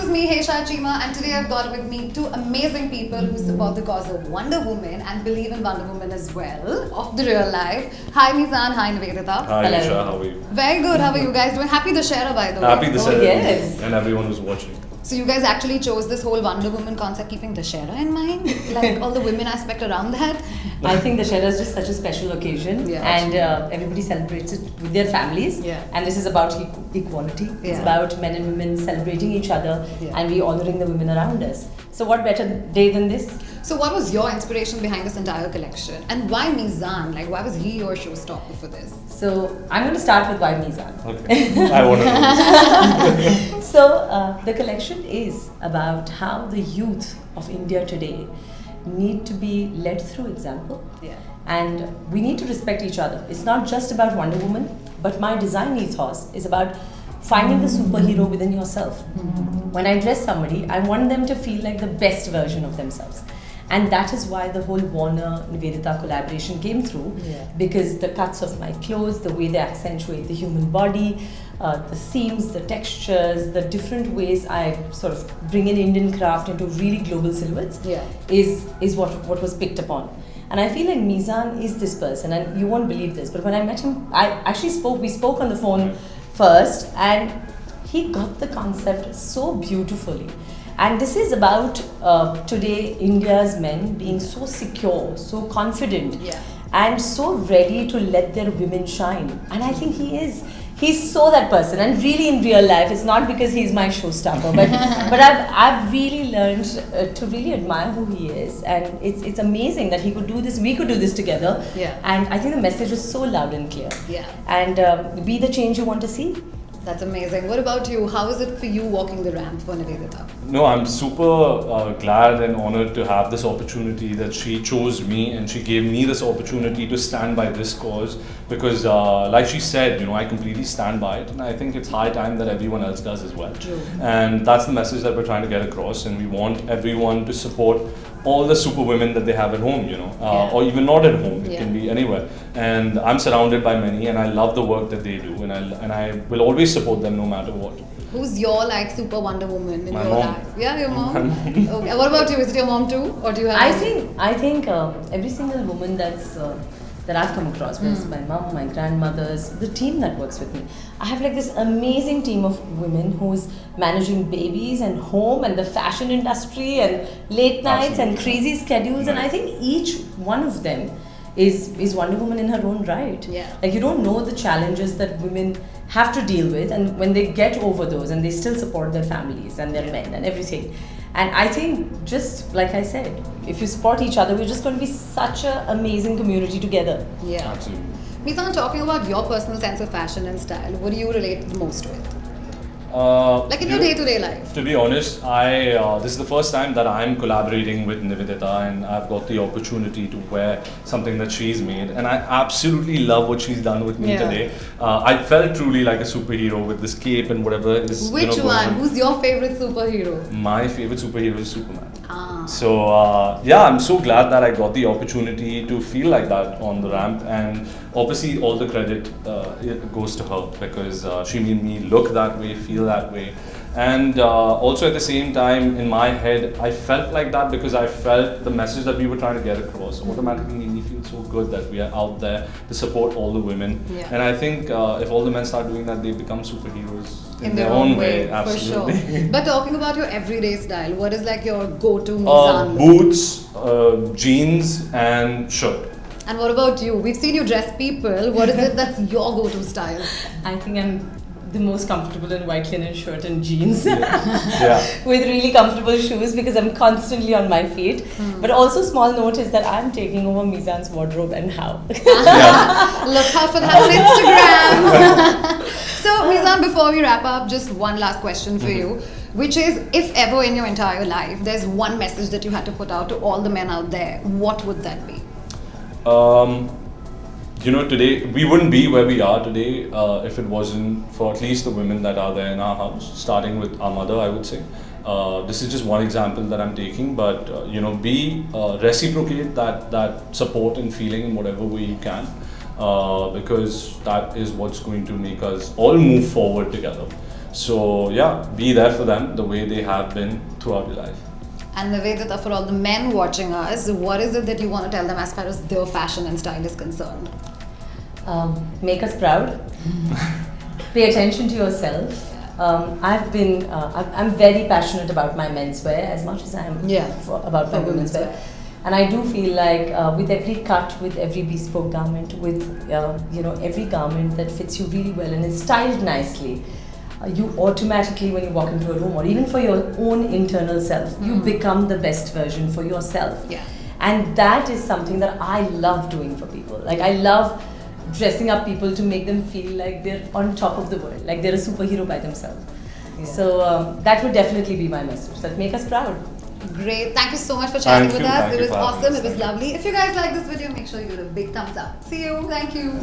is me, Hesha Chima, and today I've got with me two amazing people who support the cause of Wonder Woman and believe in Wonder Woman as well, of the real life. Hi Mizan, hi Nivedita. Hi, Hello. Isha, how are you? Very good, how are you guys doing? Happy Dussehra, by the way. Happy this yes. and everyone who's watching. So you guys actually chose this whole Wonder Woman concept keeping Dussehra in mind? Like all the women aspect around that? I think Dussehra is just such a special occasion, Yeah. and everybody celebrates it with their families. Yeah. And this is about equality. Yeah. It's about men and women celebrating each other, Yeah. and we honoring the women around us. So what better day than this? So what was your inspiration behind this entire collection? And why Mizan? Like why was he your showstopper for this? So I'm going to start with why Mizan. Okay. I want to know. So the collection is about how the youth of India today need to be led through example. Yeah. And we need to respect each other. It's not just about Wonder Woman, but my design ethos is about finding the superhero within yourself. When I dress somebody, I want them to feel like the best version of themselves. And that is why the whole Warner Nivedita collaboration came through, because the cuts of my clothes, the way they accentuate the human body, the seams, the textures, the different ways I sort of bring in Indian craft into really global silhouettes is what was picked upon. And I feel like Mizan is this person, and you won't believe this, but when I met him, we spoke on the phone first, and he got the concept so beautifully. And this is about today India's men being so secure, so confident, and so ready to let their women shine. And I think he's so that person. And really in real life, it's not because he's my showstopper, but I've really learned to really admire who he is. And it's amazing that he could do this, we could do this together. Yeah. And I think the message was so loud and clear. Yeah. And be the change you want to see. That's amazing. What about you? How is it for you walking the ramp for Nivedita? No, I'm super glad and honored to have this opportunity that she chose me and she gave me this opportunity to stand by this cause because like she said, I completely stand by it and I think it's high time that everyone else does as well. True. And that's the message that we're trying to get across and we want everyone to support all the super women that they have at home, or even not at home, it can be anywhere. And I'm surrounded by many and I love the work that they do and I will always support them no matter what. Who's your like super Wonder Woman in My your mom. life? Yeah, your mom. My mom. Okay. What about you? Is it your mom too, or do you have? I think every single woman that I've come across, whether it's my mom, my grandmothers, the team that works with me. I have like this amazing team of women who's managing babies and home and the fashion industry and late nights and crazy schedules. And I think each one of them is Wonder Woman in her own right. Yeah. Like you don't know the challenges that women have to deal with, and when they get over those and they still support their families and their men and everything. And I think, just like I said, if you support each other, we're just going to be such an amazing community together. Yeah. Absolutely. Mizan, talking about your personal sense of fashion and style, what do you relate the most with? Like in your day-to-day life? To be honest, this is the first time that I'm collaborating with Nivedita and I've got the opportunity to wear something that she's made and I absolutely love what she's done with me today. I felt truly like a superhero with this cape and whatever is Which going one? on. Who's your favorite superhero? My favorite superhero is Superman. Ah. So I'm so glad that I got the opportunity to feel like that on the ramp and obviously all the credit it goes to her because she made me look that way, feel that way. And also at the same time in my head I felt like that because I felt the message that we were trying to get across automatically made me feel so good that we are out there to support all the women. And I think if all the men start doing that, they become superheroes in their own way. Absolutely. For sure. But talking about your everyday style, what is like your go-to Mizan look? Boots, jeans and shirt. And what about you? We've seen you dress people. What is it that's your go-to style? I think I'm the most comfortable in white linen shirt and jeans Yeah. with really comfortable shoes because I'm constantly on my feet. But also small note is that I'm taking over Mizan's wardrobe and how. Look out for that on Instagram. So Mizan, before we wrap up, just one last question for you, which is if ever in your entire life there's one message that you had to put out to all the men out there, what would that be? Today we wouldn't be where we are today if it wasn't for at least the women that are there in our house, starting with our mother, I would say. This is just one example that I'm taking, but reciprocate that support and feeling in whatever way you can, because that is what's going to make us all move forward together. So yeah, be there for them the way they have been throughout your life. And Nivedita, for all the men watching us, what is it that you want to tell them as far as their fashion and style is concerned? Make us proud. Pay attention to yourself. I'm very passionate about my menswear as much as I am about my women's wear. And I do feel like with every cut, with every bespoke garment, with every garment that fits you really well and is styled nicely, you automatically, when you walk into a room, or even for your own internal self, you become the best version for yourself. Yeah. And that is something that I love doing for people. Like, I love dressing up people to make them feel like they're on top of the world, like they're a superhero by themselves. Yeah. So that would definitely be my message, that make us proud. Great. Thank you so much for chatting Thank with you. us. Thank It you was for having awesome. us. It was Thank you. lovely. If you guys like this video, make sure you give it a big thumbs up. See you. Thank you.